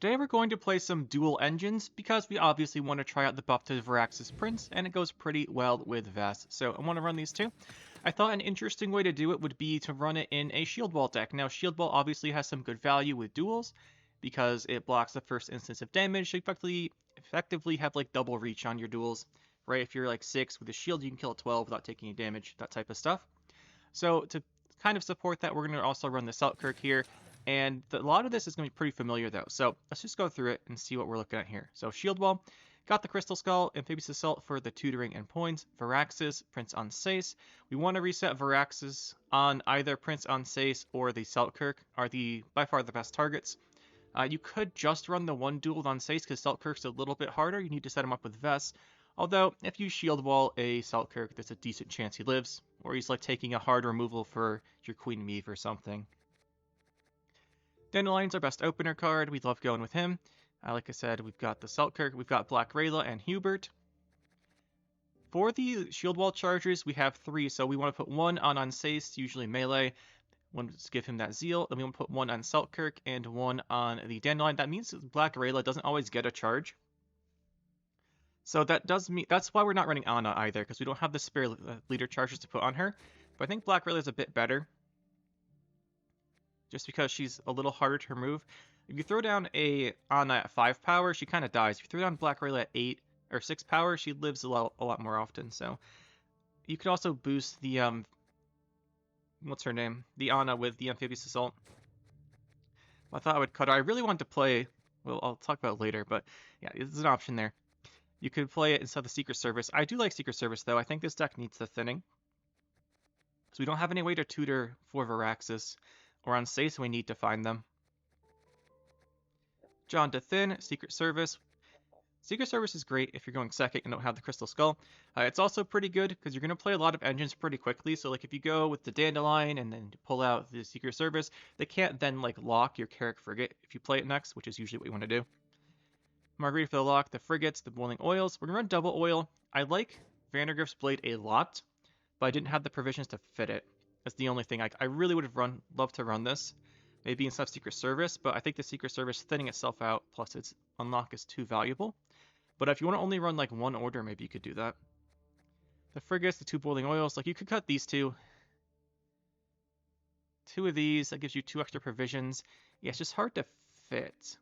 Today we're going to play some dual engines because we obviously want to try out the buff to Varax's Prince, and it goes pretty well with Vess. So I want to run these two. I thought an interesting way to do it would be to run it in a Shieldwall deck. Now Shieldwall obviously has some good value with duels because it blocks the first instance of damage. So you effectively have like double reach on your duels, right? If you're like 6 with a shield, you can kill a 12 without taking any damage, that type of stuff. So to kind of support that, we're going to also run the Selkirk here. And a lot of this is going to be pretty familiar, though. So let's just go through it and see what we're looking at here. So Shieldwall, got the Crystal Skull, Amphibious Assault for the tutoring and points, Varax's, Prince on Sais. We want to reset Varax's on either Prince on Sais or the Selkirk, are by far the best targets. You could just run the one duel on Sais because Selkirk's a little bit harder. You need to set him up with Vess. Although, if you Shieldwall a Selkirk, there's a decent chance he lives, or he's like taking a hard removal for your Queen Meve or something. Dandelion's our best opener card. We love going with him. Like I said, we've got the Selkirk, we've got Black Rayla and Hubert. For the Shieldwall chargers, we have 3, so we want to put one on Sais, usually melee. Want to give him that Zeal. Then we want to put one on Selkirk and one on the Dandelion. That means Black Rayla doesn't always get a charge. So that does mean that's why we're not running Anna either, because we don't have the spare leader charges to put on her. But I think Black Rayla is a bit better, just because she's a little harder to remove. If you throw down a Anna at 5 power, she kind of dies. If you throw down Black Rayla at 8 or 6 power, she lives a lot more often. So you could also boost the what's her name? The Anna with the Amphibious Assault. I thought I would cut her. I really wanted to play, well, I'll talk about it later, but yeah, there's an option there. You could play it instead of the Secret Service. I do like Secret Service, though. I think this deck needs the thinning. So we don't have any way to tutor for Varaxis or on Sais, so we need to find them. John to thin, Secret Service. Secret Service is great if you're going second and don't have the Crystal Skull. It's also pretty good because you're going to play a lot of engines pretty quickly. So like if you go with the Dandelion and then pull out the Secret Service, they can't then like lock your Carrick Frigate if you play it next, which is usually what you want to do. Margarita for the lock, the frigates, the boiling oils. We're going to run double oil. I like Vandergrift's Blade a lot, but I didn't have the provisions to fit it. That's the only thing. I really would have loved to run this, maybe instead of Secret Service, but I think the Secret Service thinning itself out, plus its unlock is too valuable. But if you want to only run like one order, maybe you could do that. The frigates, the 2 boiling oils, like you could cut these 2. 2 of these, that gives you 2 extra provisions. Yeah, it's just hard to fit.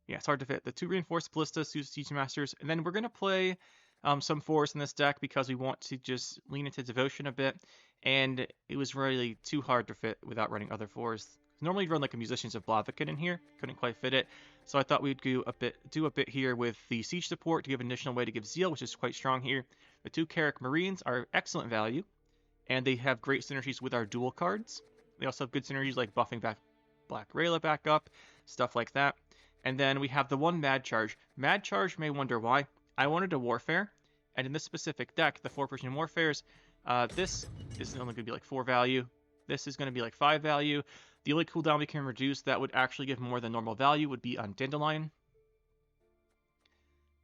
Yeah, it's hard to fit. The 2 reinforced ballistas, 2 siege masters, and then we're going to play some 4s in this deck because we want to just lean into devotion a bit, and it was really too hard to fit without running other 4s. Normally you'd run like a Musicians of Blaviken in here, couldn't quite fit it, so I thought we'd do a bit here with the siege support to give an additional way to give Zeal, which is quite strong here. The 2 Carrick Marines are excellent value, and they have great synergies with our dual cards. They also have good synergies like buffing back Black Rayla back up, stuff like that. And then we have the 1 Mad Charge. Mad Charge, may wonder why. I wanted a Warfare, and in this specific deck, the 4 Persian Warfares, this is only going to be like 4 value. This is going to be like 5 value. The only cooldown we can reduce that would actually give more than normal value would be on Dandelion.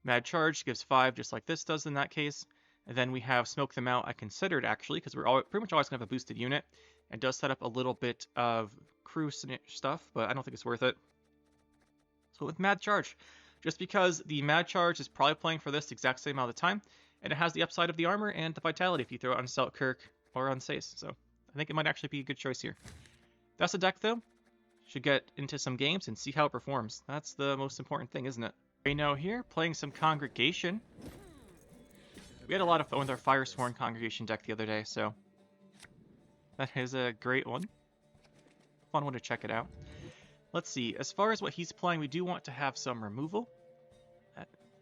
Mad Charge gives 5, just like this does in that case. And then we have Smoke Them Out, I considered actually, because we're pretty much always going to have a boosted unit. It does set up a little bit of crew stuff, but I don't think it's worth it. So with Mad Charge, just because the Mad Charge is probably playing for this exact same amount of time, and it has the upside of the armor and the vitality if you throw it on Selkirk or on Sais. So I think it might actually be a good choice here. That's the deck though. Should get into some games and see how it performs. That's the most important thing, isn't it? Reno here, playing some Congregation. We had a lot of fun with our Firesworn Congregation deck the other day, so that is a great one. Fun one to check it out. Let's see, as far as what he's playing, we do want to have some removal.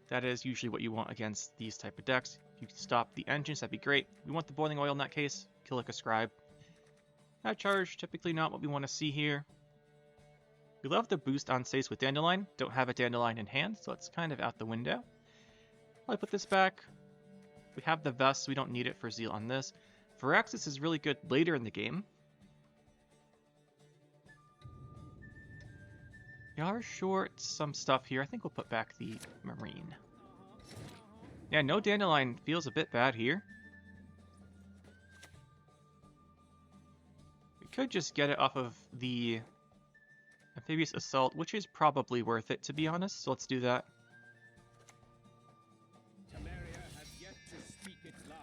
That is usually what you want against these type of decks. If you can stop the engines, that'd be great. We want the boiling oil in that case. Kill like a scribe. That charge, typically not what we want to see here. We love the boost on Sais with Dandelion. Don't have a Dandelion in hand, so it's kind of out the window. I'll put this back. We have the Vest, so we don't need it for Zeal on this. Varaxis is really good later in the game. We are short some stuff here. I think we'll put back the Marine. Yeah, no Dandelion feels a bit bad here. We could just get it off of the Amphibious Assault, which is probably worth it, to be honest, so let's do that. Temeria has yet to speak its last.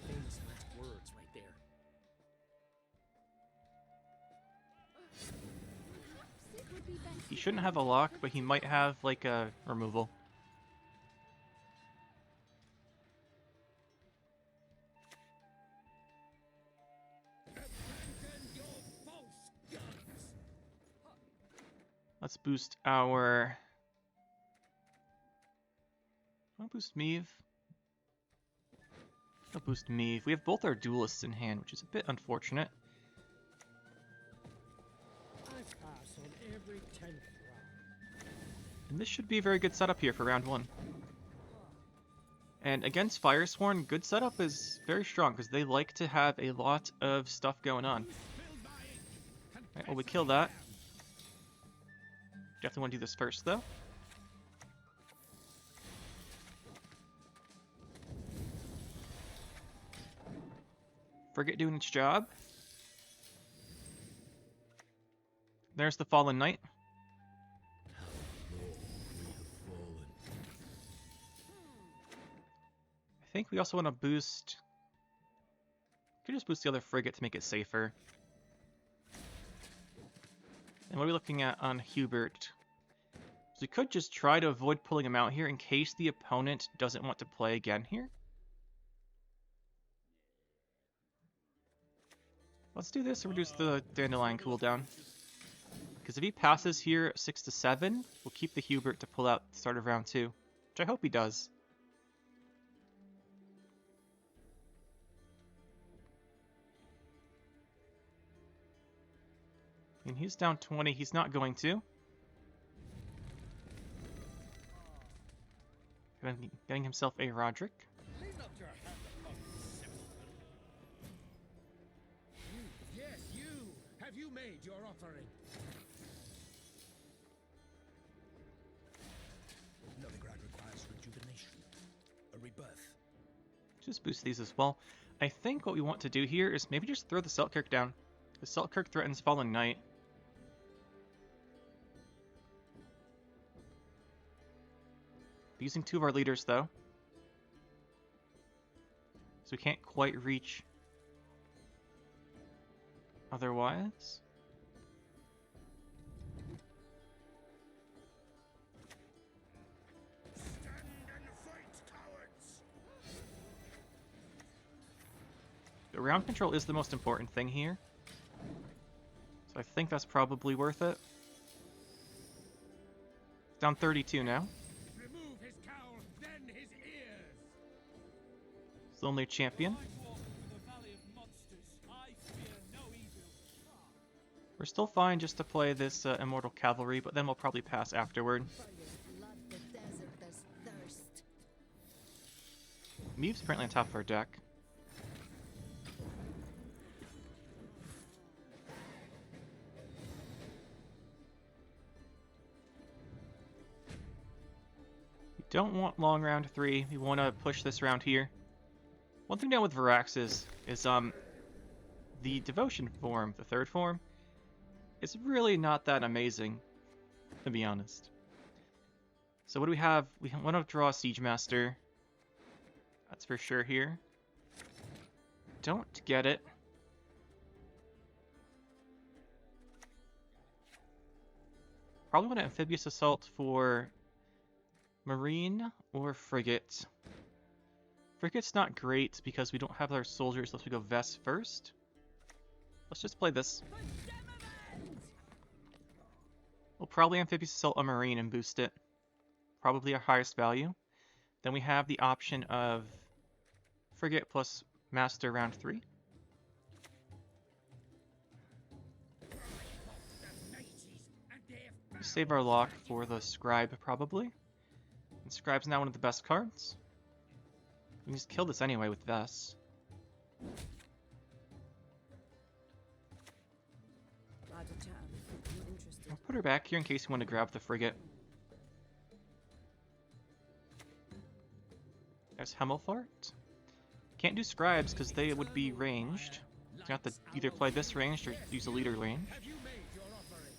Famous last words right there. He shouldn't have a lock, but he might have, like, a removal. Let's boost our... I'll boost Meave. I'll boost Meave. We have both our duelists in hand, which is a bit unfortunate. I pass on every 10th round. And this should be a very good setup here for round 1. And against Firesworn, good setup is very strong, because they like to have a lot of stuff going on. Alright, well, we kill that. Definitely want to do this first, though. Frigate doing its job. There's the Fallen Knight. I think we also want to boost... We could just boost the other frigate to make it safer. And what are we looking at on Hubert? So we could just try to avoid pulling him out here in case the opponent doesn't want to play again here. Let's do this and reduce the Dandelion cooldown. Because if he passes here 6 to 7, we'll keep the Hubert to pull out the start of round 2. Which I hope he does. And he's down 20, he's not going to. Getting himself a Roderick. Yes, you! Have you made your offering? Novigrad requires rejuvenation. A rebirth. Just boost these as well. I think what we want to do here is maybe just throw the Selkirk down. The Selkirk threatens Fallen Knight. Using 2 of our leaders, though. So we can't quite reach otherwise. Stand and fight, cowards! The round control is the most important thing here. So I think that's probably worth it. Down 32 now. Remove his cowl, then his ears! Lonely Champion. We're still fine just to play this Immortal Cavalry, but then we'll probably pass afterward. Meave's apparently on top of our deck. We don't want long round 3. We want to push this round here. One thing down with Varax is the Devotion form, the 3rd form, is really not that amazing, to be honest. So what do we have? We want to draw a Siege Master. That's for sure here. Don't get it. Probably want an Amphibious Assault for Marine or Frigate. Frigate's not great because we don't have our soldiers unless we go Vest first. Let's just play this. We'll probably Amphibious Assault a Marine and boost it. Probably our highest value. Then we have the option of Frigate plus Master round 3. Save our lock for the Scribe, probably. And Scribe's now one of the best cards. We can just kill this anyway with Vess. I'll put her back here in case you want to grab the Frigate. There's Hemmelfart. Can't do scribes because they would be ranged. You have to either play this ranged or use a leader range. Have you made your offering?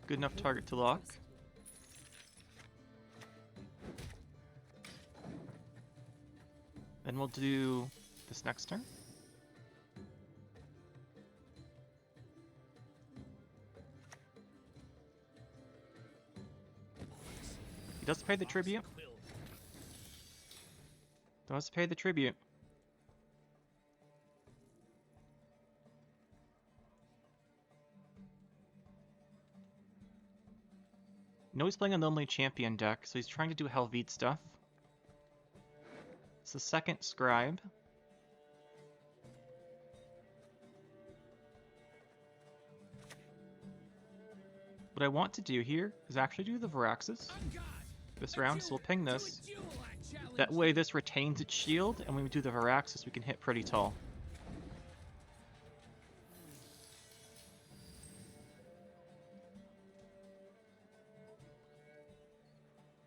Good enough target to lock. Then we'll do this next turn. He does pay the tribute. Does pay the tribute. No, he's playing a Lonely Champion deck, so he's trying to do Helvete stuff. It's the second Scribe. What I want to do here is actually do the Varaxis this round, so we'll ping this. That way this retains its shield, and when we do the Varaxis we can hit pretty tall.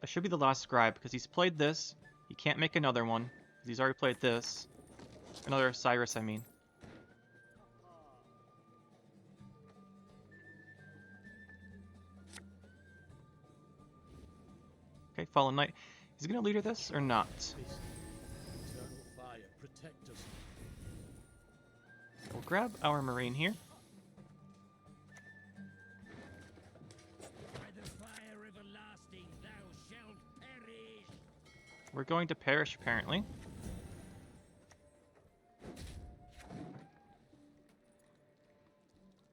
That should be the last Scribe, because he's played this. He can't make another one, because he's already played this. Another Cyrus, I mean. Okay, Fallen Knight. Is he going to leader this or not? Eternal fire, protect us. We'll grab our Marine here. By the fire everlasting, thou shalt perish. We're going to perish, apparently.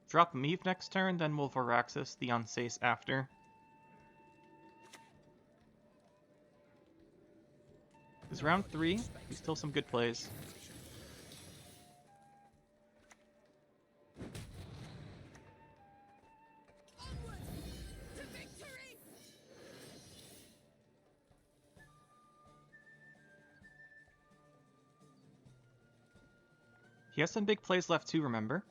Drop Meve next turn, then we'll Varaxis the Onsace after. This is round 3. There's still some good plays. To victory! He has some big plays left too, remember.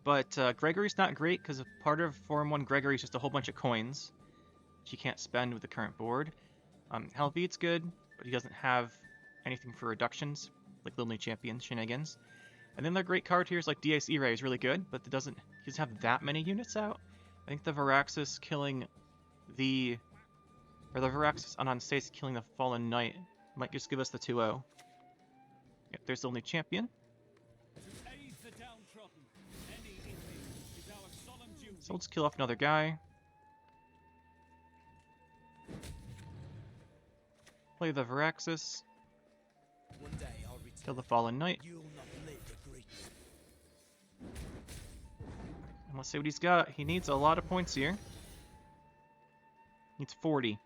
But Gregory's not great because part of Form 1 Gregory is just a whole bunch of coins, which he can't spend with the current board. Helvete's good, but he doesn't have anything for reductions, like Lonely Champion shenanigans. And then their great card here is like Dies Irae is really good, but he doesn't have that many units out. I think the Varaxis killing the Varaxis on Onsace killing the Fallen Knight might just give us the 2-0. Yep, there's the Lonely Champion. To aid the downtrodden, any image is our solemn duty. So let's kill off another guy. Play the Varaxis. One day I'll return. Kill the Fallen Knight. You'll not live the grief. And let's see what he's got. He needs a lot of points here. Needs 40.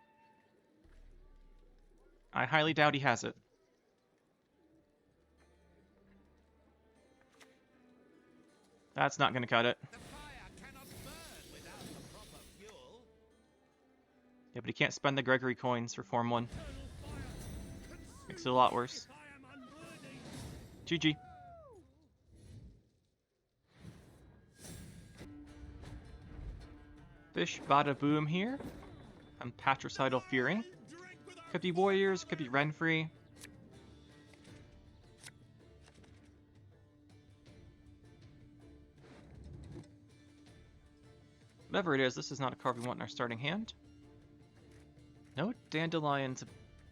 I highly doubt he has it. That's not going to cut it. The fire cannot burn without the proper fuel. Yeah, but he can't spend the Gregory coins for Form 1. Makes it a lot worse. GG. Fish bada boom here. I'm Patricidal Fury. Could be Warriors, could be Renfrey. Whatever it is, this is not a card we want in our starting hand. No Dandelion's a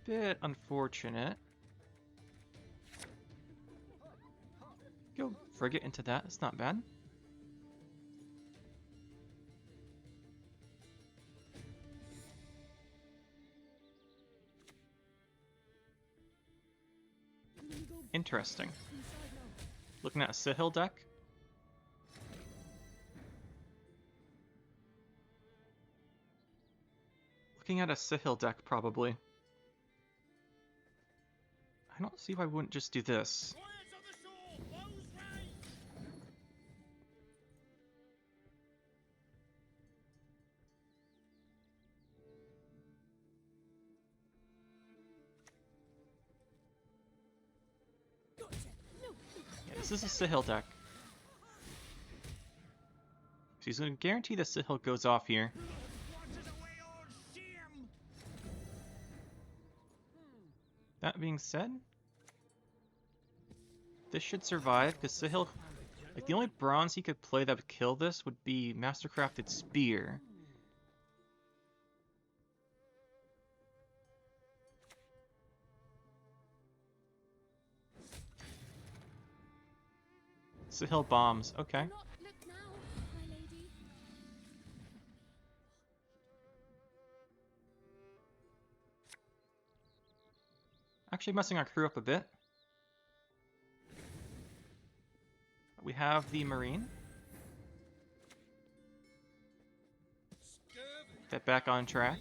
bit unfortunate. Go Frigate into that, it's not bad. Interesting. Looking at a Sihil deck. Looking at a Sihil deck, probably. I don't see why I wouldn't just do this. Yeah, this is a Sihil deck. So he's going to guarantee that Sihil goes off here. That being said, this should survive, because Sihil, like, the only bronze he could play that would kill this would be Mastercrafted Spear. Sihil bombs, okay. Do not look now, my lady. Actually messing our crew up a bit. We have the Marine. Get back on track.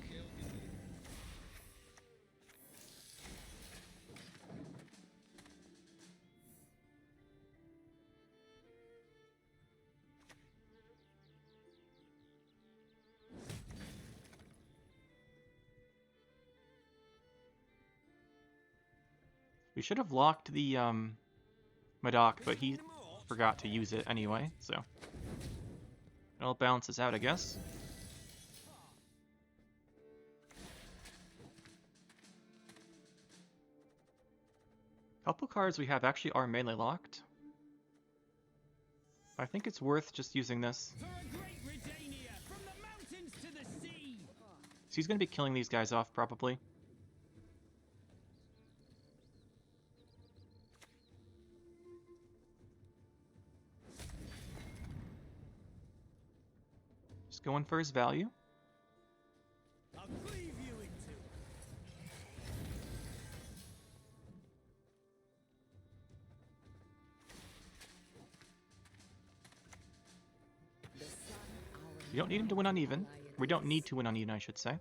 We should have locked the Madoc, but he forgot to use it anyway, so it all balances out, I guess. Couple cards we have actually are melee locked. I think it's worth just using this. For a great Redania, from the mountains to the sea. So he's going to be killing these guys off, probably. Just going for his value. I'll cleave you in two. We don't need him to win uneven. We don't need to win uneven, I should say.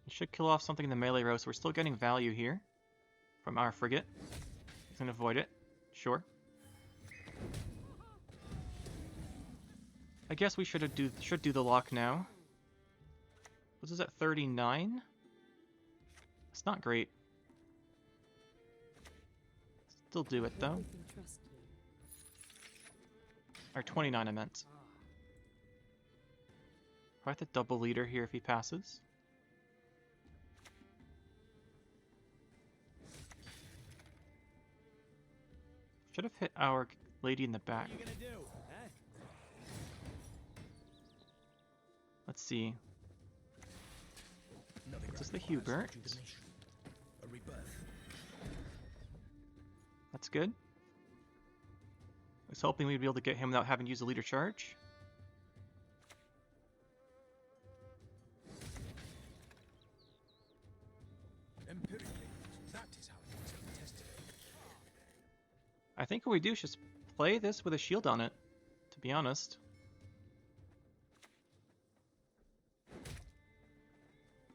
He should kill off something in the melee row, so we're still getting value here from our frigate. He's gonna avoid it. Sure. I guess we should do the lock now. What's this at 39? It's not great. Still do it though. Or 29 I meant. I have to double leader here if he passes. Should have hit our lady in the back. What are you gonna do? Huh? Let's see. Is this the Hubert? A rebirth. That's good. I was hoping we'd be able to get him without having to use a leader charge. Empirically, that is how it must be tested. I think what we do is just play this with a shield on it, to be honest.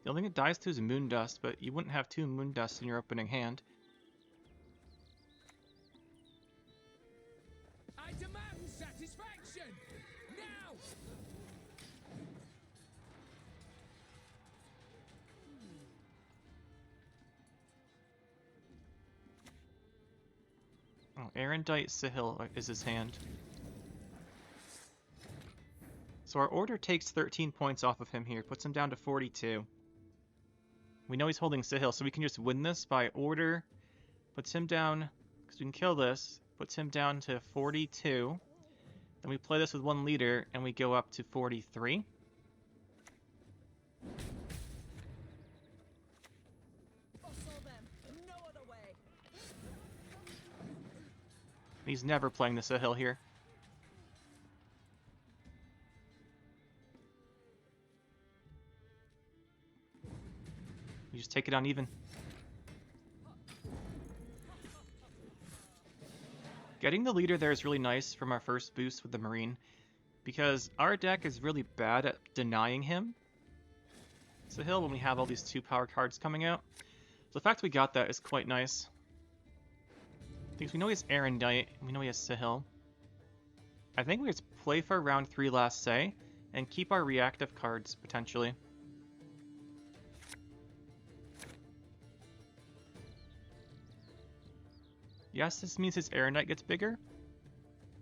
The only thing it dies to is Moon Dust, but you wouldn't have 2 Moon Dusts in your opening hand. I demand satisfaction! Now! Oh, Erendite Sihil is his hand. So our order takes 13 points off of him here, puts him down to 42. We know he's holding Sihil, so we can just win this by order. Puts him down, because we can kill this, puts him down to 42. Then we play this with 1 leader, and we go up to 43. He's never playing the Sihil here. You just take it on even. Getting the leader there is really nice from our first boost with the Marine, because our deck is really bad at denying him Sihil when we have all these 2 power cards coming out. So the fact we got that is quite nice. Because we know he has Erendite, and we know he has Sihil. I think we just play for round 3 last say, and keep our reactive cards, potentially. Yes, this means his Erendite gets bigger,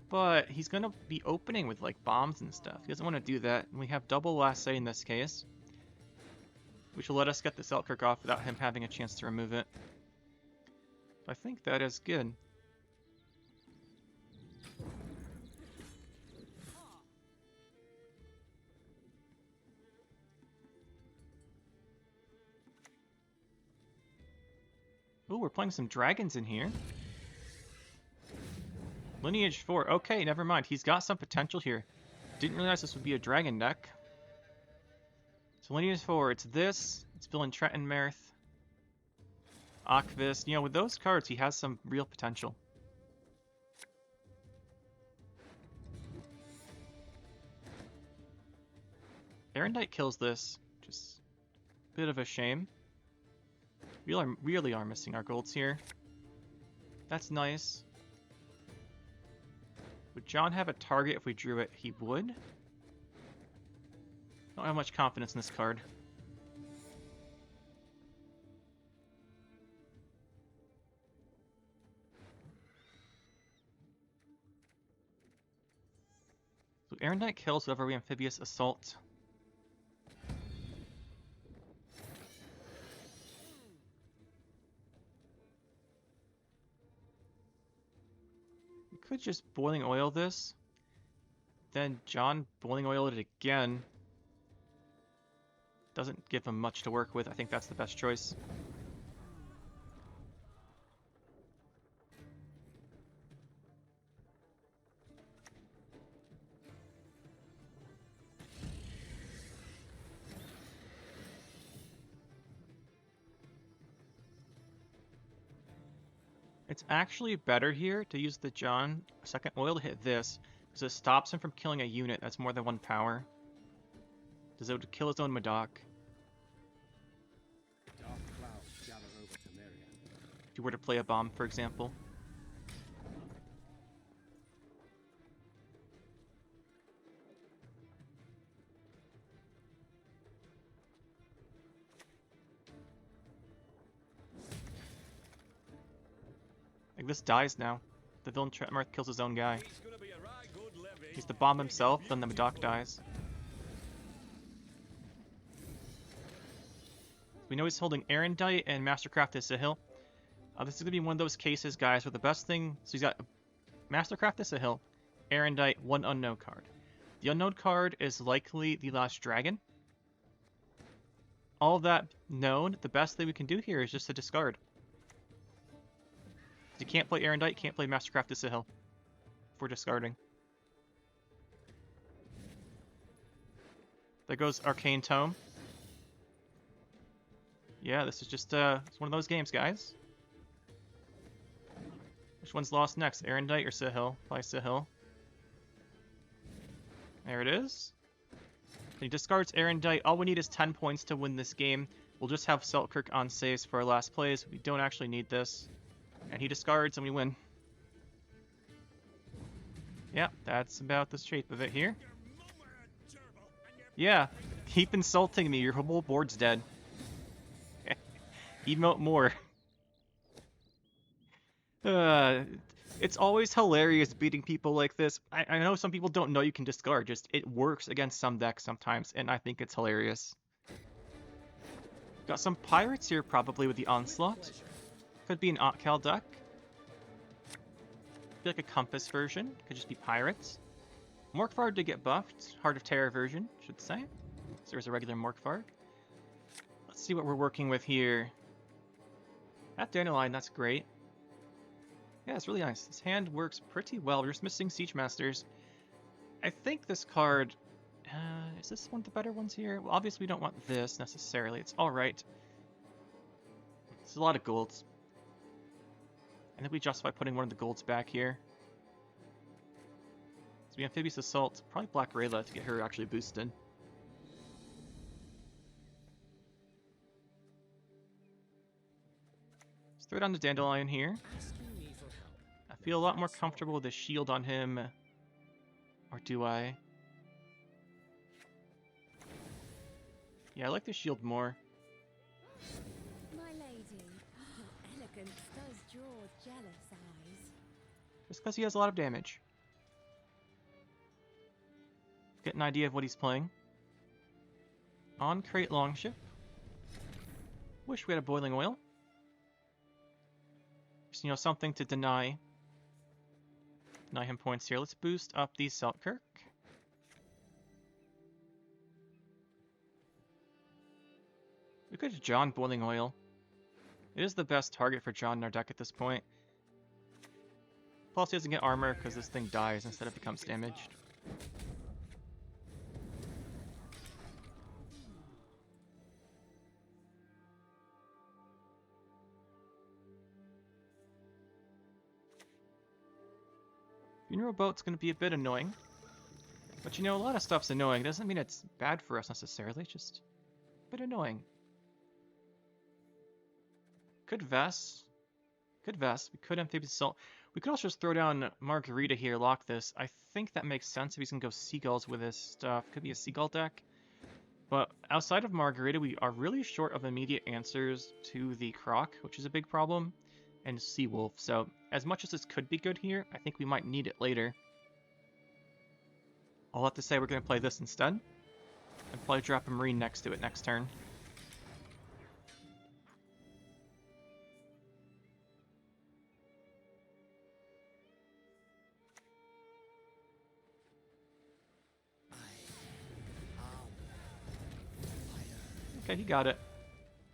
but he's going to be opening with, like, bombs and stuff. He doesn't want to do that, and we have double last say in this case. which will let us get the Selkirk off without him having a chance to remove it. I think that is good. Ooh, we're playing some dragons in here. Lineage 4. Okay, never mind. He's got some potential here. Didn't realize this would be a dragon deck. So Lineage 4, it's this. It's Villain Trentonmerth. Akvis. You know, with those cards, he has some real potential. Erendite kills this. Just a bit of a shame. We really are missing our golds here. That's nice. Would John have a target if we drew it? He would. Don't have much confidence in this card. So Erendite kills whatever we Amphibious Assault. We could just Boiling Oil this. Then John Boiling Oil it again. Doesn't give him much to work with. I think that's the best choice. It's actually better here to use the John second oil to hit this, because it stops him from killing a unit that's more than 1 power. Does it kill his own Madoc? Dark clouds gather over Temeria. If you were to play a bomb, for example. Like, this dies now. The Villain Trentonmerth kills his own guy. He's gonna be a right good levy. He's the bomb himself, then the Madoc dies. We know he's holding Erendite and Mastercrafted Sihil. This is going to be one of those cases, guys, where the best thing... So he's got Mastercrafted Sihil, Erendite, 1 unknown card. The unknown card is likely the last dragon. All of that known, the best thing we can do here is just to discard. You can't play Erendite, can't play Mastercrafted Sihil if we're discarding. There goes Arcane Tome. Yeah, this is just it's one of those games, guys. Which one's lost next? Erendite or Sihil? Play Sihil. There it is. He discards Erendite. All we need is 10 points to win this game. We'll just have Selkirk on saves for our last plays. We don't actually need this. And he discards and we win. Yeah, that's about the shape of it here. Yeah, keep insulting me. Your whole board's dead. Emote more. It's always hilarious beating people like this. I know some people don't know you can discard. Just it works against some decks sometimes, and I think it's hilarious. Got some pirates here probably with the Onslaught. Could be an Otcal deck. Could be like a Compass version. Could just be pirates. Morkvarg did get buffed. Heart of Terror version, should say. So there's a regular Morkvarg. Let's see what we're working with here. That Dandelion, that's great. Yeah, it's really nice. This hand works pretty well. We're just missing Siege Masters. I think this card... is this one of the better ones here? Well, obviously we don't want this necessarily. It's alright. It's a lot of golds. I think we justify putting one of the golds back here. So we have Amphibious Assault. Probably Black Rayla to get her actually boosted. Throw down the Dandelion here. I feel a lot more comfortable with a shield on him. Or do I? Yeah, I like the shield more. My lady, your elegance does draw jealous eyes. Just because he has a lot of damage. Get an idea of what he's playing. On Crate Longship. Wish we had a boiling oil. Just, you know, something to deny him points here. Let's boost up the Selkirk. We could have John boiling oil. It is the best target for John in our deck at this point. Plus he doesn't get armor because this thing dies instead of becomes damaged. Funeral boat's going to be a bit annoying. But you know, a lot of stuff's annoying. It doesn't mean it's bad for us necessarily, it's just a bit annoying. Could Vest. Could Vest. We could Amphibious Assault. We could also just throw down Margarita here, lock this. I think that makes sense if he's going to go Seagulls with his stuff. Could be a Seagull deck. But outside of Margarita, we are really short of immediate answers to the Croc, which is a big problem, and Seawolf. So as much as this could be good here, I think we might need it later. I'll have to say we're going to play this instead, and probably drop a Marine next to it next turn. Okay, he got it.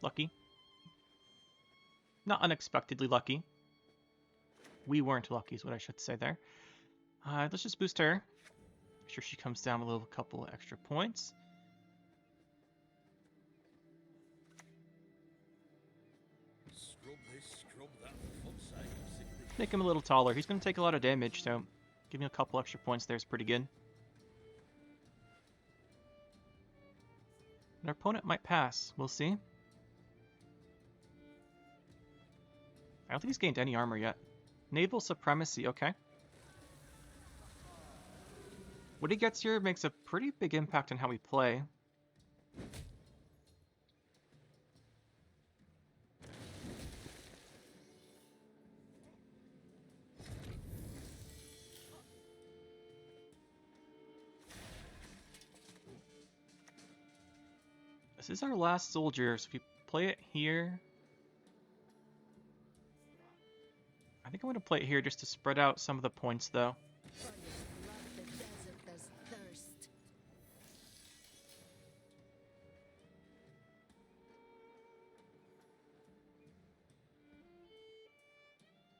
Lucky. Not unexpectedly lucky. We weren't lucky is what I should say there. Let's just boost her. Make sure she comes down with a couple extra points. Scrub this, scrub that, for fuck's sake. I'm sick of this. Make him a little taller. He's going to take a lot of damage, so giving a couple extra points there is pretty good. And our opponent might pass. We'll see. I don't think he's gained any armor yet. Naval Supremacy, okay. What he gets here makes a pretty big impact on how we play. This is our last soldier, so if we play it here... I think I'm going to play it here just to spread out some of the points, though.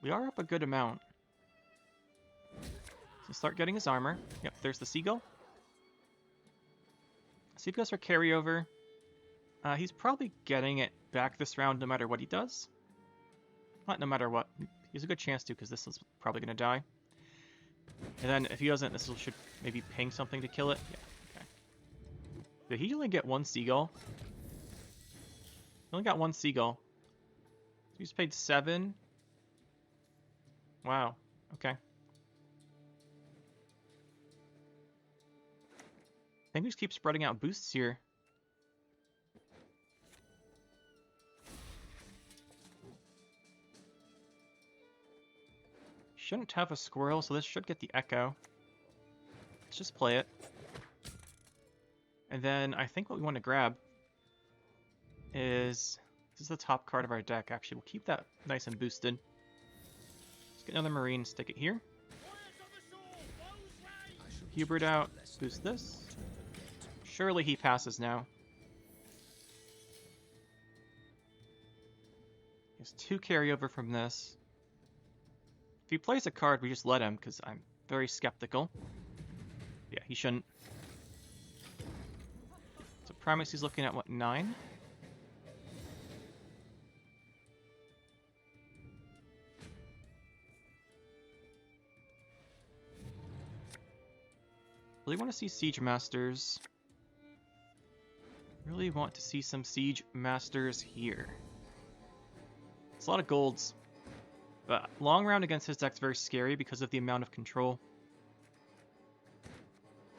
We are up a good amount. So start getting his armor. Yep, there's the Seagull. Seagulls are carryover. He's probably getting it back this round no matter what he does. Not no matter what. He has a good chance to because this is probably going to die. And then if he doesn't, this should maybe ping something to kill it. Yeah, okay. Did he only get one Seagull? He only got one Seagull. He's paid 7. Wow. Okay. I think we just keep spreading out boosts here. Shouldn't have a squirrel, so this should get the echo. Let's just play it. And then I think what we want to grab is... This is the top card of our deck, actually. We'll keep that nice and boosted. Let's get another Marine, stick it here. Hubert out, boost this. Surely he passes now. He has 2 carryover from this. If he plays a card, we just let him, because I'm very skeptical. Yeah, he shouldn't. So Primacy's looking at, what, 9? Really want to see Siege Masters. Really want to see some Siege Masters here. It's a lot of golds. But long round against his deck's very scary because of the amount of control.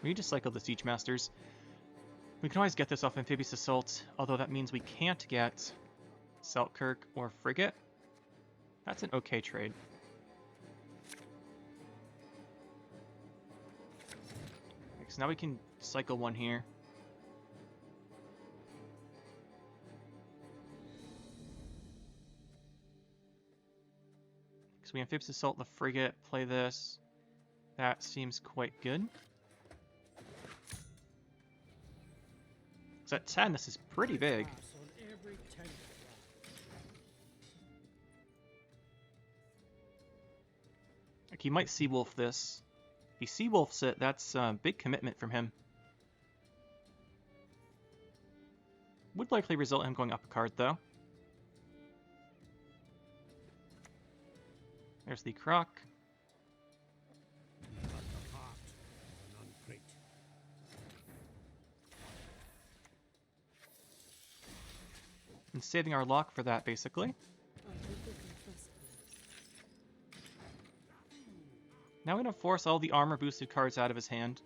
We need to cycle the Siege Masters. We can always get this off Amphibious Assault, although that means we can't get Selkirk or Frigate. That's an okay trade. Okay, so now we can cycle 1 here. we Amphibious Assault the frigate, play this. That seems quite good. So at 10, this is pretty big. Pass on every tenth of Like, he might Seawolf this. If he Seawolfs it, that's a big commitment from him. Would likely result in him going up a card, though. There's the Croc. that. At the heart, none great. And saving our lock for that, basically. I hope you can trust me. Now we're going to force all the armor-boosted cards out of his hand.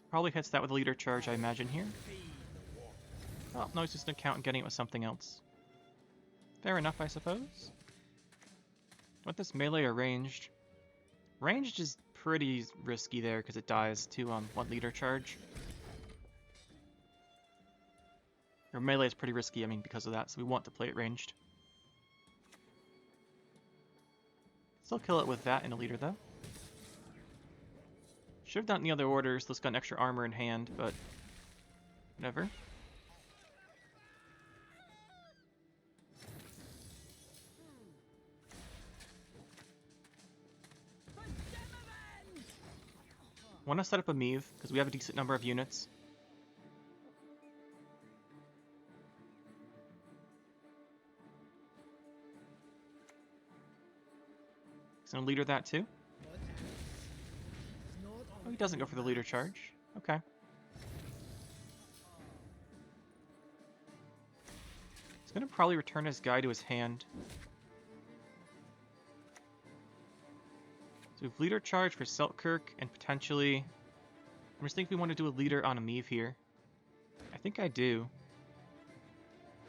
Probably hits that with a leader charge, I imagine, here. Oh, no, he's just going to count and getting it with something else. Fair enough, I suppose. What this melee or ranged? Ranged is pretty risky there because it dies to 1 leader charge. Or melee is pretty risky, I mean, because of that, so we want to play it ranged. Still kill it with that in a leader, though. Should have done it in the other orders, let's got an extra armor in hand, but whatever. Want to set up a Meave, because we have a decent number of units. He's going to leader that too. Oh, he doesn't go for the leader charge. Okay. He's going to probably return his guy to his hand. So we have leader charge for Selkirk and potentially... I'm just thinking we want to do a leader on a Meave here. I think I do.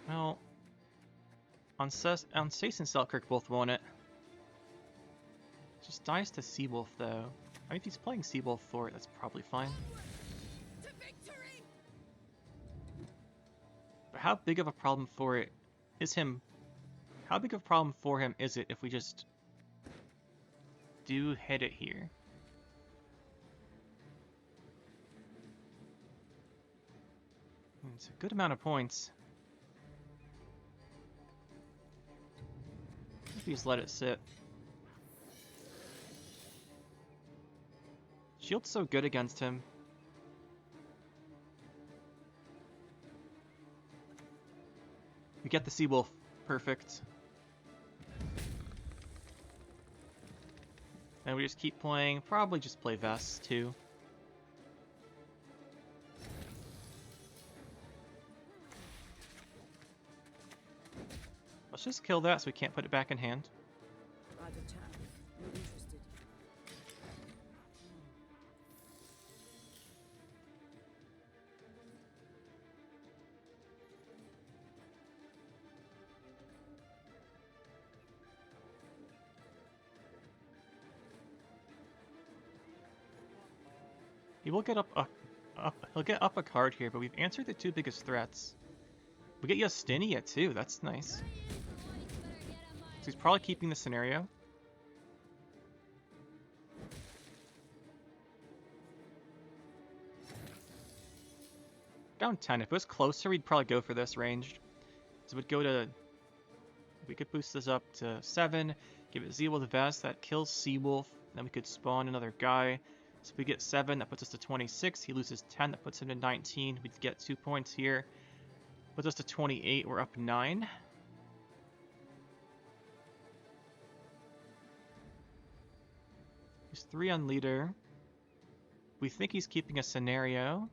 Well, on Stace and Selkirk both want it. Just dies to Seawolf though. I mean, if he's playing Seawolf for it, that's probably fine. To victory! But how big of a problem for it is him? How big of a problem for him is it if we just do hit it here? It's a good amount of points. If we just let it sit. Shield's so good against him. We get the Seawolf. Perfect. And we just keep playing. Probably just play Vest too. Let's just kill that so we can't put it back in hand. I've a chat. You're interested. He will get he'll get up a card here, but we've answered the 2 biggest threats. We get Justinia too, that's nice. So he's probably keeping the scenario. Down 10. If it was closer, we'd probably go for this ranged. So we'd go to... We could boost this up to 7, give it Zeal with the Vest, that kills Seawolf, then we could spawn another guy. So if we get 7, that puts us to 26, he loses 10, that puts him to 19, we'd get 2 points here. Puts us to 28, we're up 9. He's 3 on leader. We think he's keeping a scenario.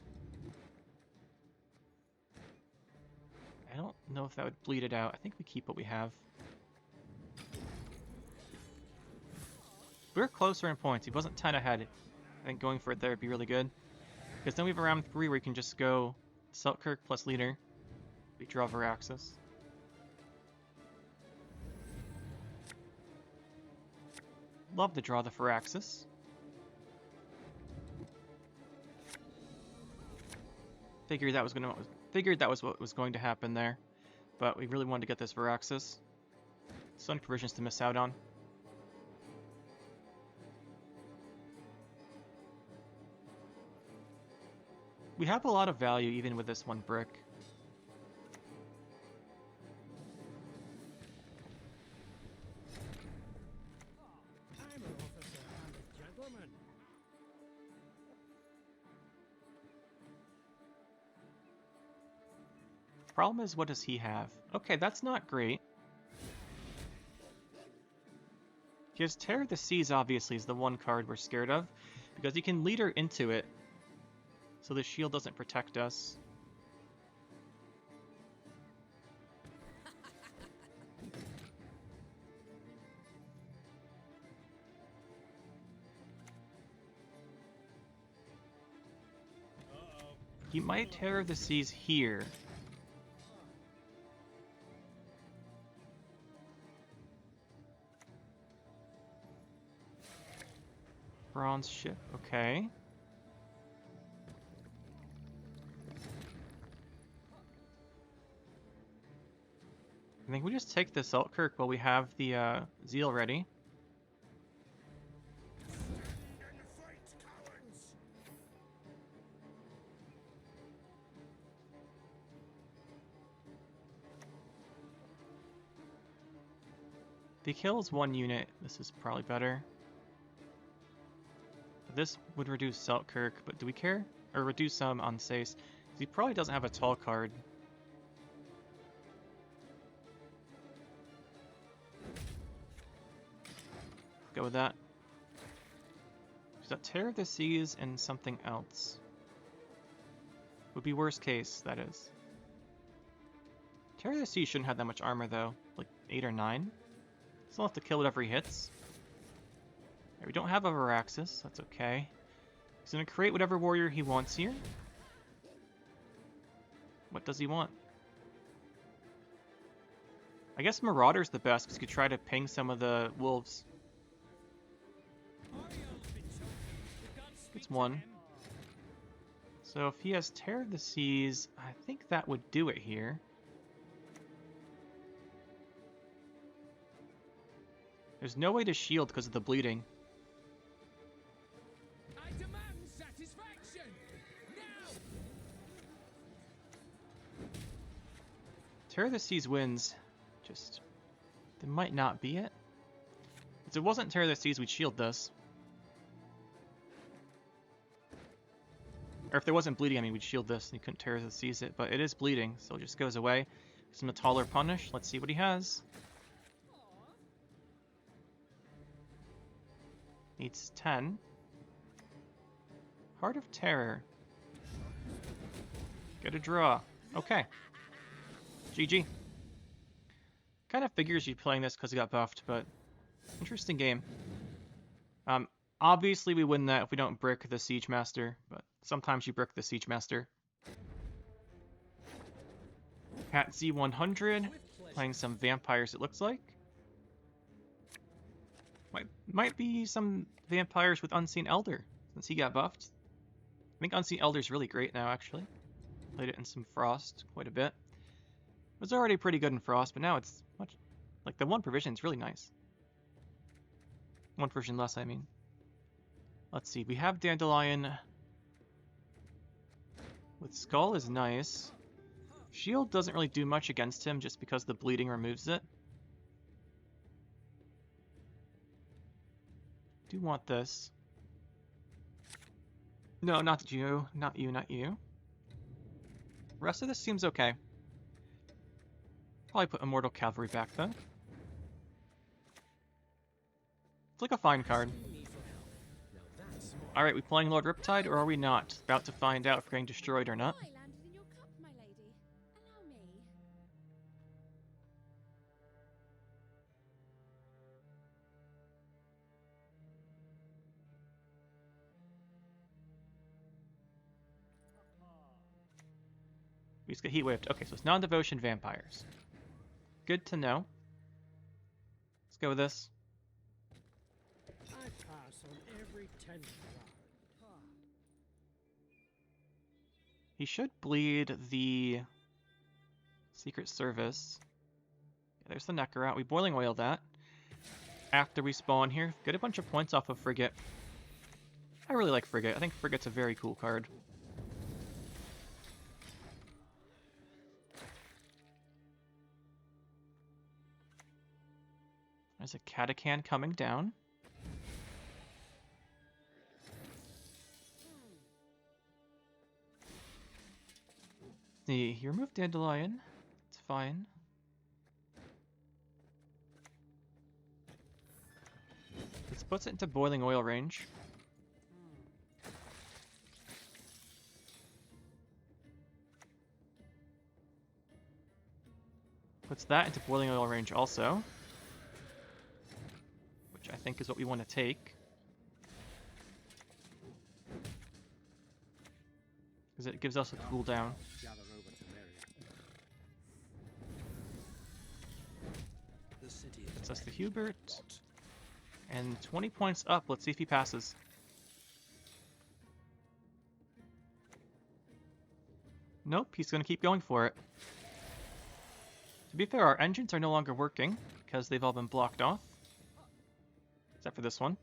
I don't know if that would bleed it out. I think we keep what we have. We're closer in points. He wasn't 10 ahead. I think going for it there would be really good. Because then we have a round 3 where you can just go Selkirk plus leader. We draw Varaxis. Love to draw the Varaxis. Figured that was going to Figured that was what was going to happen there, but we really wanted to get this Viraxis. So many provisions to miss out on. We have a lot of value even with this one brick. I'm an officer and a gentleman. Problem is, what does he have? Okay, that's not great. He has Terror of the Seas, obviously, is the one card we're scared of, because he can lead her into it, so the shield doesn't protect us. He might Terror of the Seas here. Bronze ship, okay. I think we just take the Saltkirk while we have the Zeal ready. If he kills one unit, this is probably better. This would reduce Saltkirk, but do we care? Or reduce some on Sace. He probably doesn't have a tall card. Go with that. He's got Terror of the Seas and something else. Would be worst case, that is. Terror of the Seas shouldn't have that much armor though. Like 8 or 9. Still have to kill whatever he hits. Right, we don't have a Viraxis, that's okay. He's gonna create whatever warrior he wants here. What does he want? I guess Marauder's the best because you could try to ping some of the wolves. Gets one. So if he has Terror of the Seas, I think that would do it here. There's no way to shield because of the bleeding. I demand satisfaction now. Terror of the Seas wins. Just, that might not be it. If it wasn't Terror of the Seas, we'd shield this. Or if there wasn't bleeding, I mean, we'd shield this and you couldn't Terror of the Seas it. But it is bleeding, so it just goes away. Some a taller punish. Let's see what he has. Needs 10. Heart of Terror. Get a draw. Okay. GG. Kind of figures you playing this because he got buffed, but interesting game. Obviously we win that if we don't brick the Siege Master, but sometimes you brick the Siege Master. Pat Z100, playing some vampires it looks like. Might be some vampires with Unseen Elder, since he got buffed. I think Unseen Elder's really great now, actually. Played it in some Frost quite a bit. It was already pretty good in Frost, but now it's much... Like, the one provision's really nice. One provision less, I mean. Let's see, we have Dandelion. With Skull is nice. Shield doesn't really do much against him, just because the bleeding removes it. Do want this. No, not you. Not you, not you. Rest of this seems okay. Probably put Immortal Cavalry back, though. It's like a fine card. Alright, we playing Lord Riptide, or are we not? About to find out if we're getting destroyed or not. I landed in your cup, my lady. Allow me. We just get heat waved. Okay, so it's non-devotion vampires. Good to know. Let's go with this. I pass on every 10th round. He should bleed the Secret Service. Yeah, there's the Necker out. We boiling oil that. After we spawn here, get a bunch of points off of Frigate. I really like Frigate. I think Frigate's a very cool card. There's a Catacan coming down. He removed Dandelion. It's fine. This puts it into boiling oil range. Puts that into boiling oil range also. Which I think is what we want to take. Because it gives us a cooldown. Gets us the Hubert. And 20 points up. Let's see if he passes. Nope, he's going to keep going for it. To be fair, our engines are no longer working because they've all been blocked off. Except for this one.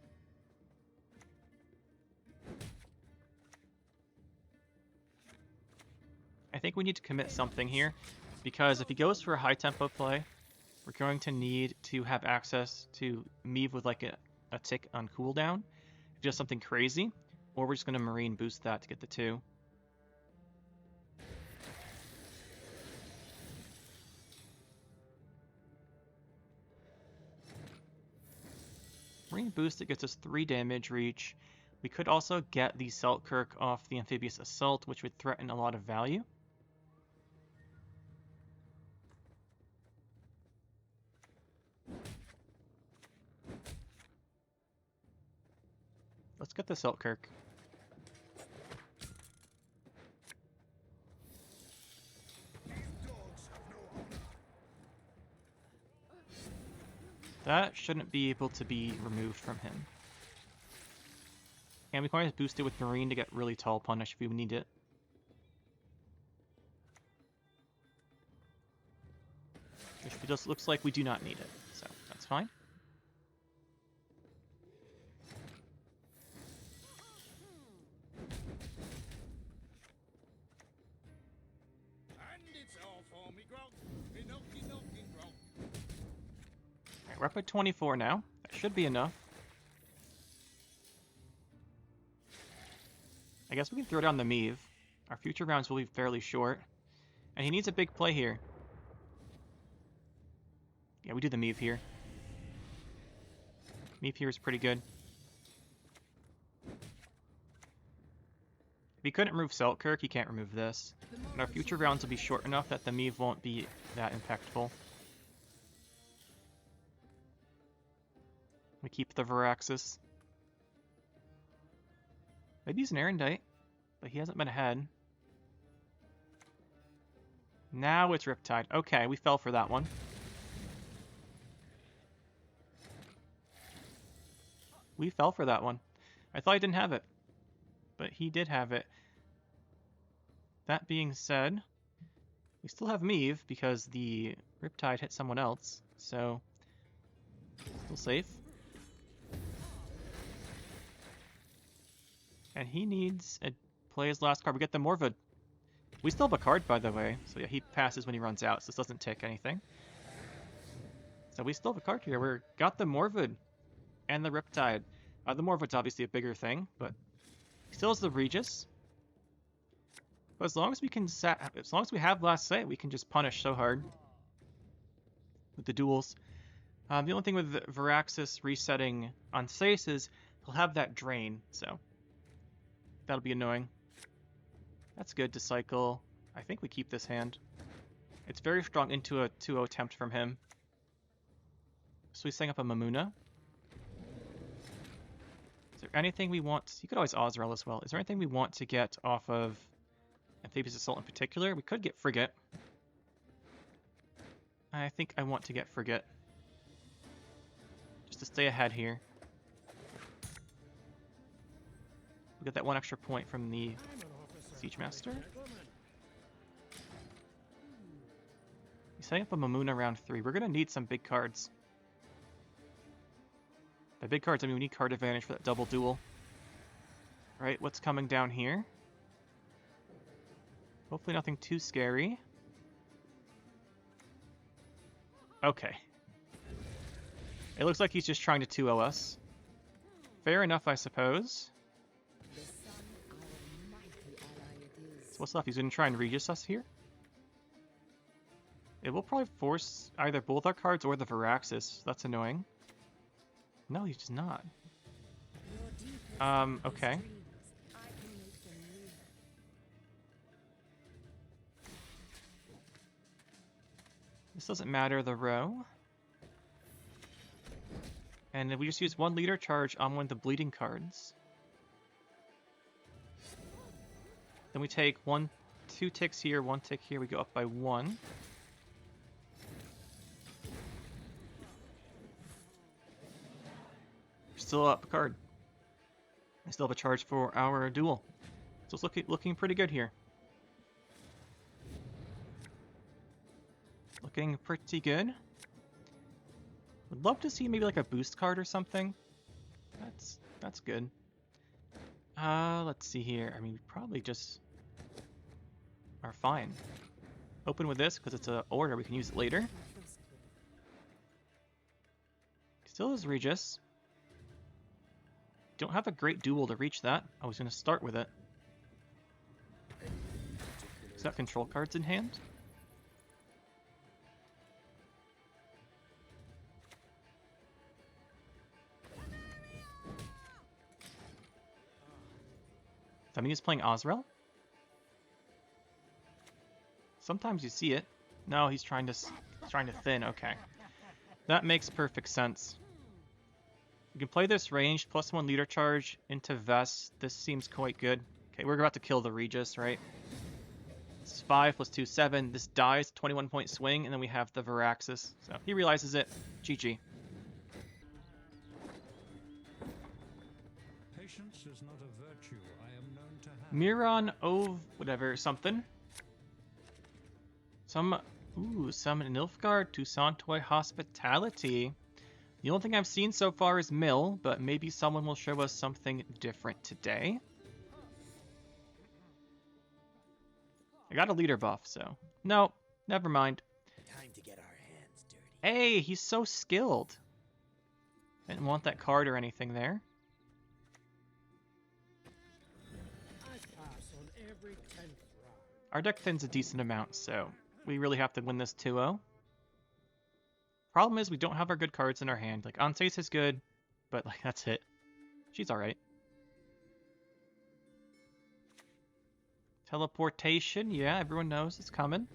I think we need to commit something here, because if he goes for a high tempo play, we're going to need to have access to Meave with like a tick on cooldown. If he does something crazy, or we're just going to Marine boost that to get the 2. Marine boost, it gets us 3 damage reach. We could also get the Selkirk off the Amphibious Assault, which would threaten a lot of value. Let's get the Selkirk. That shouldn't be able to be removed from him. And we can always boost it with Marine to get really tall punish if we need it. It just looks like we do not need it, so that's fine. And it's all for me grog. Me knocking grog. Alright, we're up at 24 now. That should be enough. I guess we can throw down the Meave. Our future rounds will be fairly short. And he needs a big play here. Yeah, we do the Meave here. Meave here is pretty good. If he couldn't remove Selkirk, he can't remove this. And our future rounds will be short enough that the Meave won't be that impactful. We keep the Varaxis. Maybe he's an Erendite, but he hasn't been ahead. Now it's Riptide. Okay, we fell for that one. We fell for that one. I thought he didn't have it, but he did have it. That being said, we still have Meave because the Riptide hit someone else, so still safe. And he needs to play his last card. We get the Morvad. We still have a card, by the way, so yeah, he passes when he runs out, so this doesn't tick anything. So we still have a card here. We got the Morvad and the Riptide. The Morvad's obviously a bigger thing, but he still has the Regis. But as long as we can as long as we have last sight, we can just punish so hard with the duels. The only thing with Varaxis resetting on Sace is he'll have that drain, so that'll be annoying. That's good to cycle. I think we keep this hand. It's very strong into a 2-0 attempt from him. So he's setting up a Mamuna. Is there anything we want? You could always Ozrel as well. Is there anything we want to get off of Amphibious Assault in particular? We could get Frigate. I think I want to get Frigate. Just to stay ahead here. We get that 1 extra point from the Siege Master. He's setting up a Mamuna round 3. We're gonna need some big cards. By big cards, I mean we need card advantage for that double duel. Right, what's coming down here? Hopefully nothing too scary. Okay. It looks like he's just trying to 2-0 us. Fair enough, I suppose. The sun, our mighty ally it is. So what's left? He's gonna try and Regis us here? It will probably force either both our cards or the Viraxis. That's annoying. No, he's just not. Your deepest Okay. dreams, I can make them near. This doesn't matter, the row. And we just use 1 leader charge on one of the bleeding cards. Then we take 2 ticks here, 1 tick here, we go up by 1. We're still up a card. I still have a charge for our duel. So it's looking pretty good here. Looking pretty good. Would love to see maybe like a boost card or something. That's good. Let's see here. I mean, we probably just are fine. Open with this because it's an order. We can use it later. Still has Regis. Don't have a great duel to reach that. I was going to start with it. Is that control cards in hand? Does that mean he's playing Azrael? Sometimes you see it. No, he's trying to thin. Okay, that makes perfect sense. We can play this ranged plus 1 leader charge into Vest. This seems quite good. Okay, we're about to kill the Regis, right? It's 5 plus 2, 7. This dies, 21-point swing, and then we have the Viraxis. So he realizes it. GG. Patience is not a virtue I am known to have. Miron Ov, whatever, something. Some Nilfgaard to Santoy Hospitality. The only thing I've seen so far is Mill, but maybe someone will show us something different today. I got a leader buff, so... No, never mind. Time to get our hands dirty. Hey, he's so skilled. Didn't want that card or anything there. I pass on every 10th round. Our deck thins a decent amount, so we really have to win this 2-0. Problem is we don't have our good cards in our hand. Like, Anses is good, but like that's it. She's alright. Teleportation, yeah, everyone knows it's coming.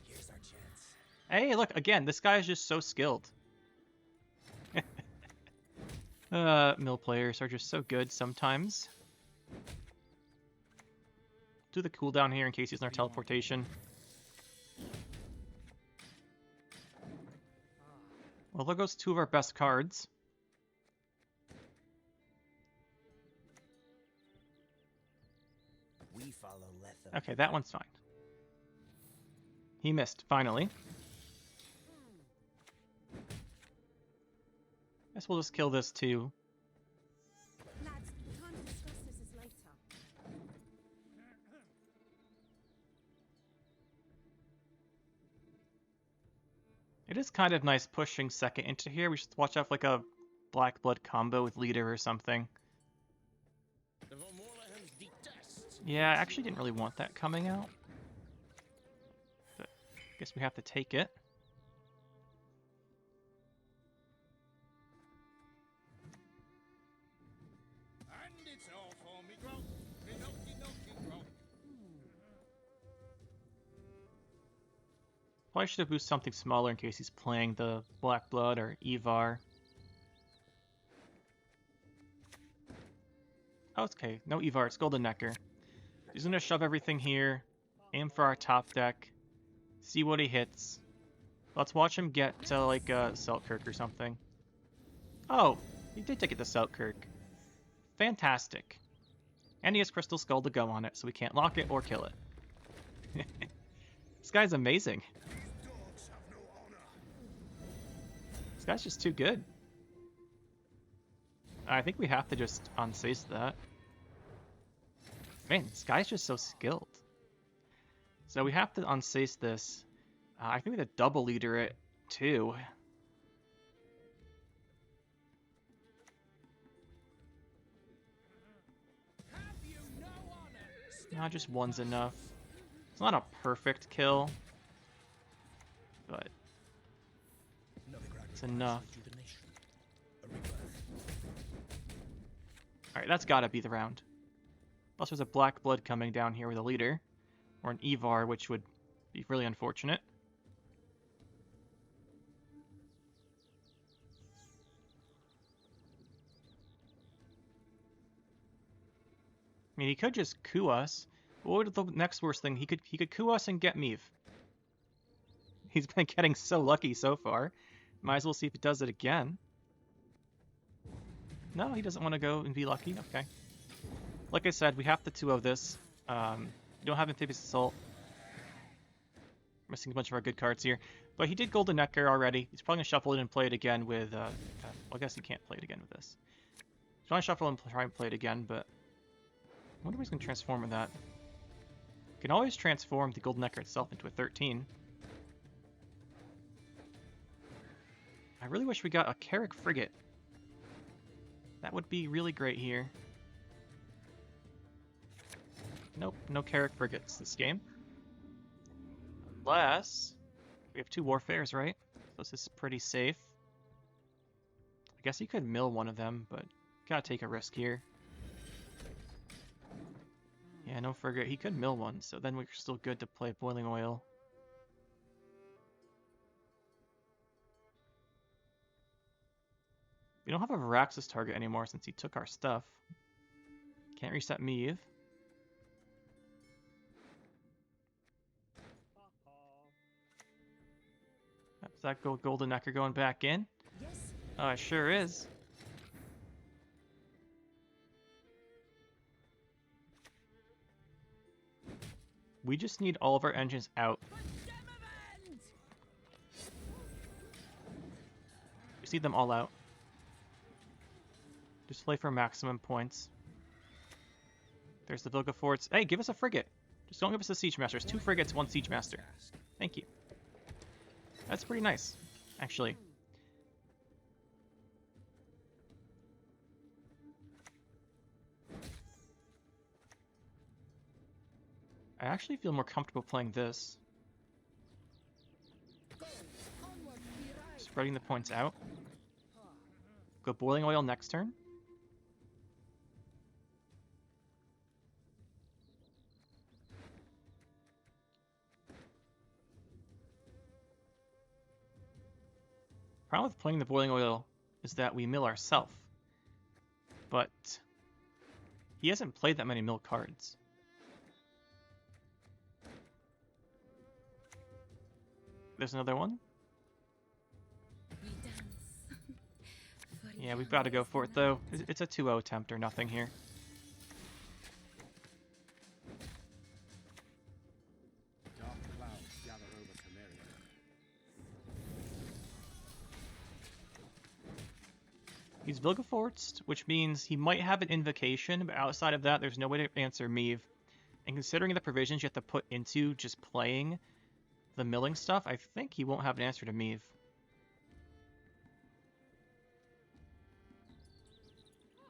Here's our chance. Hey, look, again, this guy is just so skilled. Mill players are just so good sometimes. Do the cooldown here in case he's in our teleportation. Well, there goes 2 of our best cards. We follow Letha. Okay, that one's fine. He missed, finally. Guess we'll just kill this too. Lads, we can't discuss this as later. It is kind of nice pushing second into here. We should watch out for like a Black Blood combo with leader or something. The Vormorlahans detest. Yeah, I actually didn't really want that coming out. But I guess we have to take it. And it's all for me, Grog. Me milky Grog. Probably should have boosted something smaller in case he's playing the Black Blood or Evar. Oh, okay. No Evar, it's Golden Necker. He's gonna shove everything here, aim for our top deck, see what he hits. Let's watch him get to like Selkirk or something. Oh, he did take it to Selkirk. Fantastic. And he has Crystal Skull to go on it, so we can't lock it or kill it. This guy's amazing. guy's just too good. I think we have to just unsace that. Man, this guy's just so skilled. So we have to unsace this. I think we have to double leader it too. Not just one's enough. It's not a perfect kill, but it's enough. Alright, that's gotta be the round. Plus there's a Black Blood coming down here with a leader. Or an Evar, which would be really unfortunate. I mean, he could just coup us. What would the next worst thing? He could coup us and get Meave. He's been getting so lucky so far. Might as well see if he does it again. No, he doesn't want to go and be lucky. Okay. Like I said, we have to 2-0 this. You don't have Amphibious Assault. Missing a bunch of our good cards here. But he did Golden Necker already. He's probably going to shuffle it and play it again with... well, I guess he can't play it again with this. He's going to shuffle and try and play it again, but... I wonder what he's going to transform with that. You can always transform the Golden Necker itself into a 13. I really wish we got a Carrack Frigate. That would be really great here. Nope, no Carrack Frigates this game. Unless... we have 2 Warfares, right? So this is pretty safe. I guess he could mill one of them, but gotta take a risk here. Yeah, no frigate. He could mill one, so then we're still good to play Boiling Oil. We don't have a Varaxis target anymore since he took our stuff. Can't reset Meave. Is that Golden Necker going back in? Yes. Oh, it sure is. We just need all of our engines out. We just need them all out. Just play for maximum points. There's the Vilga Forts. Hey, give us a frigate. Just don't give us a Siege Master. It's 2 frigates, 1 Siege Master. Thank you. That's pretty nice, actually. I actually feel more comfortable playing this. Spreading the points out. Go Boiling Oil next turn. Problem with playing the Boiling Oil is that we mill ourselves. But he hasn't played that many mill cards. There's another one. Yeah, we've got to go for it though. It's a 2-0 attempt or nothing here. Dark clouds gather over Camaria. He's Vilgefortz, which means he might have an Invocation, but outside of that, there's no way to answer Meave. And considering the provisions you have to put into just playing the milling stuff, I think he won't have an answer to Meave.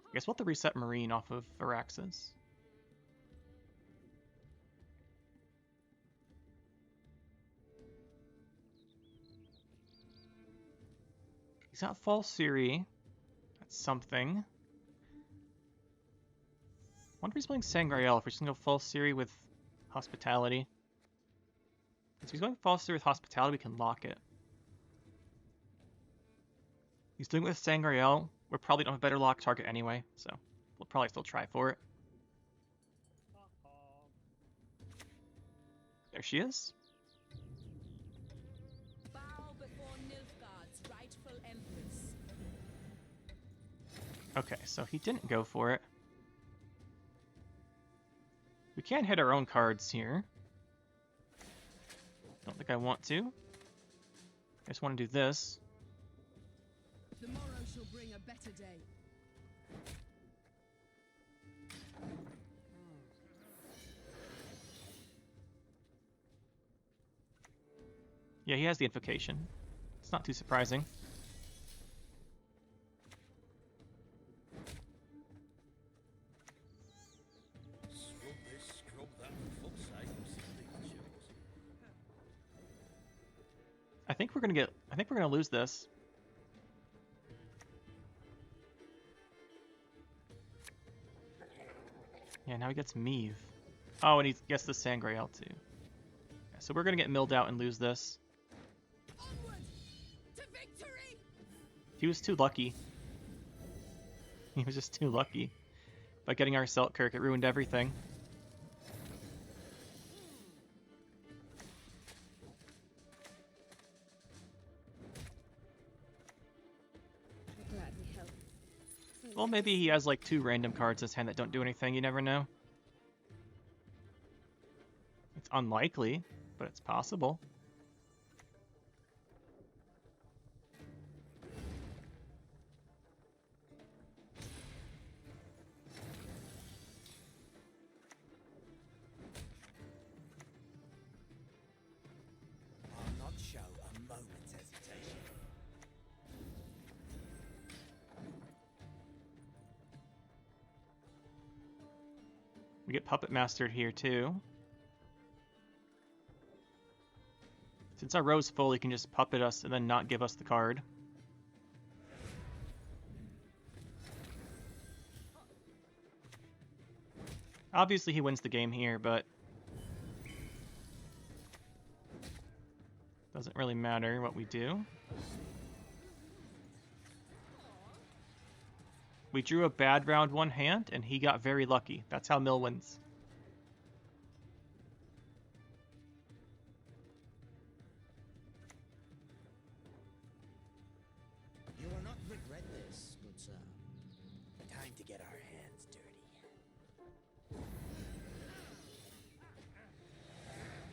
I guess we'll have to reset Marine off of Varaxis. He's got False Siri. That's something. I wonder if he's playing Sangreal, if we're just going to go False Siri with Hospitality. If he's going False Siri with Hospitality, we can lock it. He's doing it with Sangreal. We probably don't have a better lock target anyway, so we'll probably still try for it. There she is. Bow before Nilfgaard's rightful empress. Okay, so he didn't go for it. We can hit our own cards here. Don't think I want to. I just want to do this. The morrow shall bring a better day. Yeah, he has the invocation. It's not too surprising. Scrub this, scrub that, for fuck's sake, I'm sick of these chills. I think we're gonna lose this. Yeah, now he gets Meave. Oh, and he gets the Sangreal too. Yeah, so we're gonna get milled out and lose this. Onward to victory! He was too lucky. He was just too lucky. By getting our Selkirk, it ruined everything. I'll gladly help. Well, maybe he has like 2 random cards in his hand that don't do anything. You never know. It's unlikely, but it's possible. I'll not show a moment's hesitation. We get Puppet Mastered here too. Since our row's full, he can just puppet us and then not give us the card. Obviously he wins the game here, but doesn't really matter what we do. We drew a bad round 1 hand, and he got very lucky. That's how Mill wins. You will not regret this, good sir. Time to get our hands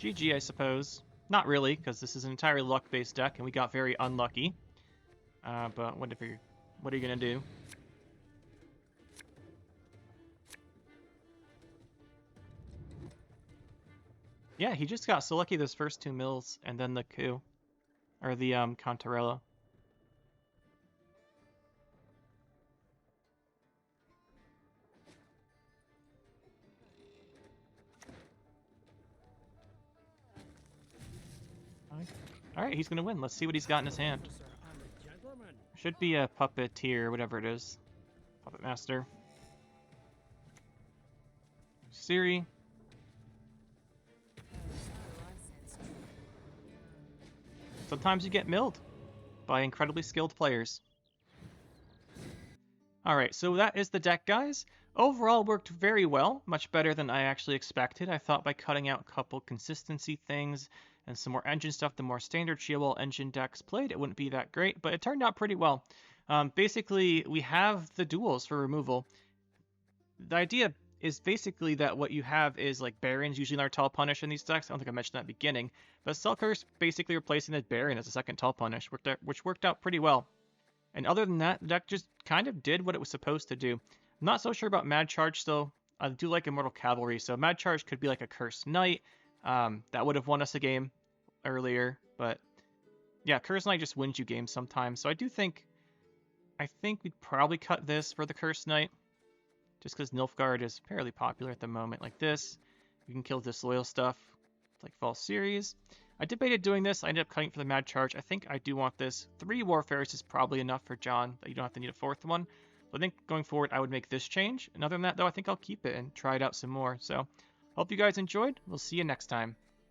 dirty. GG, I suppose. Not really, because this is an entirely luck-based deck, and we got very unlucky. But what are you gonna do? Yeah, he just got so lucky those first 2 mills, and then the coup. Or the, Cantarella. Alright, he's gonna win. Let's see what he's got in his hand. Officer and a gentleman. Should be a Puppeteer, whatever it is. Puppet Master. Siri. Sometimes you get milled by incredibly skilled players. Alright, so that is the deck, guys. Overall, worked very well, much better than I actually expected. I thought by cutting out a couple consistency things and some more engine stuff, the more standard Shieldwall engine decks played, it wouldn't be that great, but it turned out pretty well. Basically, we have the duels for removal. The idea is basically that what you have is like Barons usually are tall punish in these decks. I don't think I mentioned that at the beginning, but Selkirk's basically replacing the Baron as a second tall punish, which worked out pretty well. And other than that, the deck just kind of did what it was supposed to do. I'm not so sure about Mad Charge still. I do like Immortal Cavalry, so Mad Charge could be like a Cursed Knight. That would have won us a game earlier, but yeah, Cursed Knight just wins you games sometimes. So I think we'd probably cut this for the Cursed Knight, just because Nilfgaard is fairly popular at the moment. Like this, you can kill disloyal stuff. It's like False Series. I debated doing this. I ended up cutting for the Mad Charge. I think I do want this. 3 Warfares is probably enough for John, that you don't have to need a 4th one. So I think going forward, I would make this change. And other than that, though, I think I'll keep it and try it out some more. So, hope you guys enjoyed. We'll see you next time.